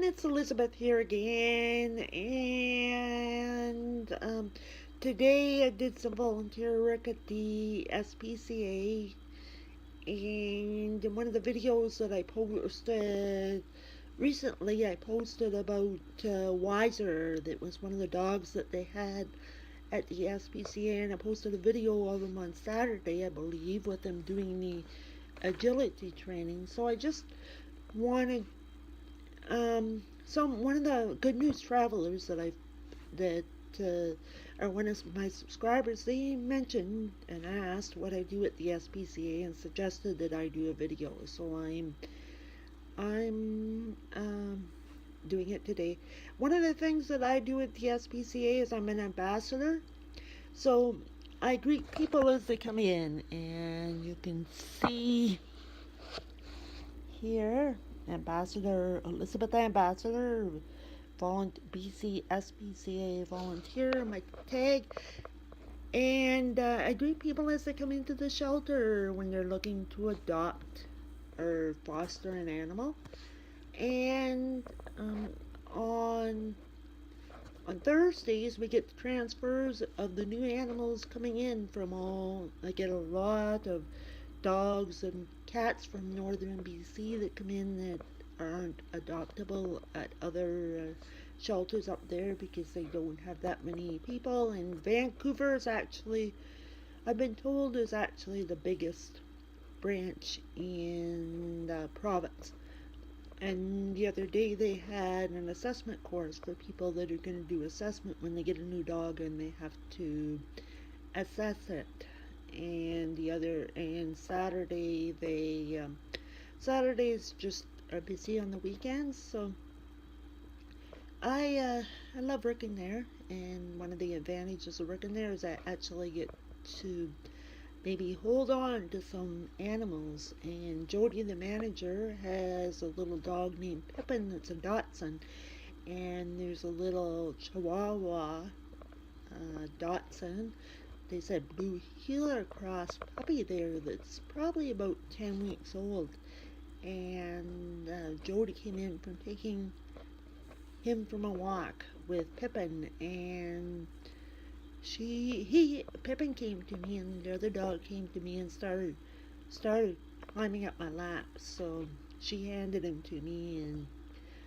it's Elizabeth here again, and today I did some volunteer work at the SPCA, and in one of the videos that I posted recently, I posted about Wiser. That was one of the dogs that they had at the SPCA, and I posted a video of him on Saturday, I believe, with them doing the agility training. So I just wanted one of the Good News Travelers that are one of my subscribers, they mentioned and asked what I do at the SPCA and suggested that I do a video. So I'm doing it today. One of the things that I do at the SPCA is I'm an ambassador. So I greet people as they come in, and you can see here Ambassador Elizabeth Ambassador, BC SPCA volunteer, my tag. And I greet people as they come into the shelter when they're looking to adopt or foster an animal. And on Thursdays we get the transfers of the new animals coming in from all. I get a lot of dogs and cats from northern BC that come in that aren't adoptable at other shelters up there because they don't have that many people. And Vancouver is actually, I've been told, is actually the biggest branch in the province. And the other day they had an assessment course for people that are going to do assessment when they get a new dog and they have to assess it. And Saturdays just are busy on the weekends. So I love working there, and one of the advantages of working there is I actually get to maybe hold on to some animals. And Jody, the manager, has a little dog named Pippin that's a Dachshund, and there's a little Chihuahua Dachshund. They said blue heeler cross puppy there that's probably about 10 weeks old. And Jody came in from taking him from a walk with Pippin, and Pippin came to me, and the other dog came to me and started climbing up my lap. So she handed him to me, and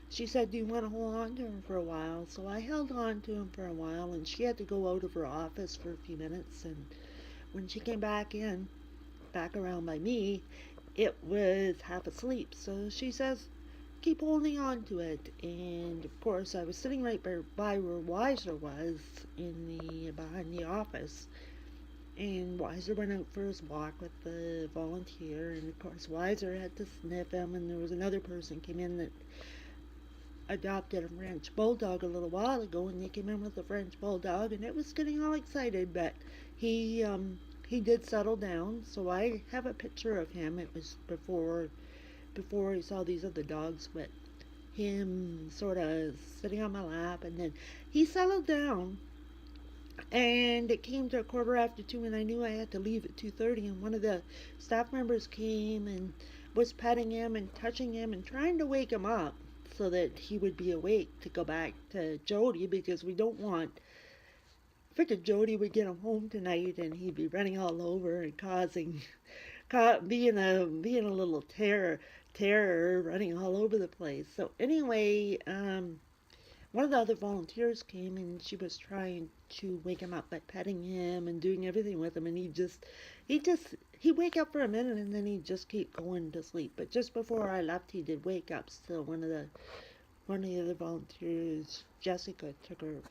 she said, "Do you want to hold on to him for a while?" So I held on to him for a while, and she had to go out of her office for a few minutes. And when she came back around by me, it was half asleep. So she says, "Keep holding on to it." And of course, I was sitting right by where Wiser was behind the office. And Wiser went out for his walk with the volunteer, and of course Wiser had to sniff him. And there was another person came in that adopted a French bulldog a little while ago, and they came in with a French bulldog, and it was getting all excited, but he did settle down. So I have a picture of him. It was before he saw these other dogs, but him sort of sitting on my lap, and then he settled down. And it came to 2:15, and I knew I had to leave at 2:30, and one of the staff members came and was petting him and touching him and trying to wake him up so that he would be awake to go back to Jody, because we don't want, I figured Jody would get him home tonight and he'd be running all over and being a little terror running all over the place. So anyway, one of the other volunteers came, and she was trying to wake him up by petting him and doing everything with him, and he'd wake up for a minute and then he'd just keep going to sleep. But just before I left, he did wake up. So one of the other volunteers, Jessica, took him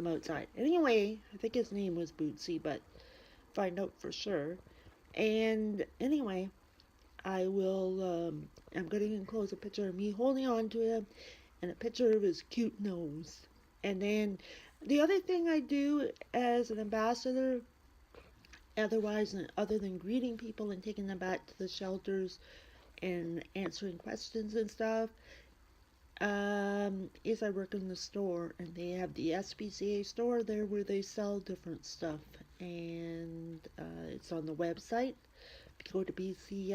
outside. Anyway, I think his name was Bootsy, but find out for sure. And anyway, I'm going to enclose a picture of me holding on to him and a picture of his cute nose. And then the other thing I do as an ambassador, other than greeting people and taking them back to the shelters and answering questions and stuff, is I work in the store, and they have the SPCA store there where they sell different stuff, and it's on the website. If you go to bcspca.ca,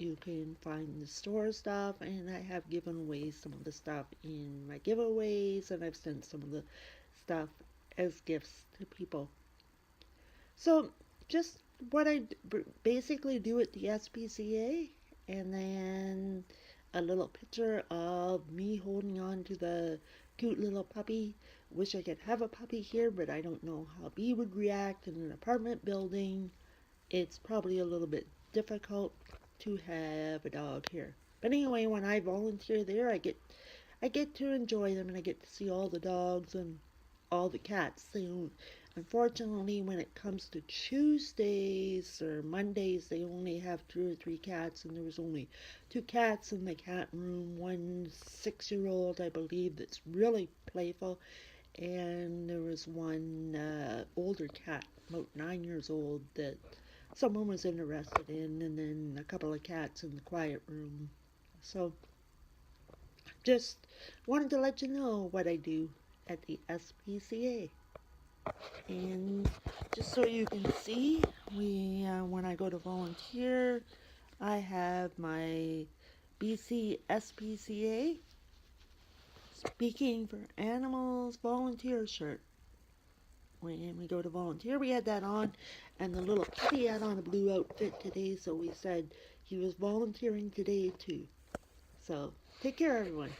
You can find the store stuff, and I have given away some of the stuff in my giveaways, and I've sent some of the stuff as gifts to people. So, just what I basically do at the SPCA, and then a little picture of me holding on to the cute little puppy. Wish I could have a puppy here, but I don't know how B would react in an apartment building. It's probably a little bit difficult to have a dog here. But anyway, when I volunteer there, I get to enjoy them, and I get to see all the dogs and all the cats. Unfortunately, when it comes to Tuesdays or Mondays, they only have 2 or 3 cats, and there was only 2 cats in the cat room. One 6-year-old, I believe, that's really playful, and there was one older cat, about 9 years old, that someone was interested in, and then a couple of cats in the quiet room. So just wanted to let you know what I do at the SPCA. And just so you can see, we when I go to volunteer, I have my BC SPCA Speaking for Animals volunteer shirt. When we go to volunteer, we had that on, and the little kitty had on a blue outfit today, so we said he was volunteering today too. So take care, everyone.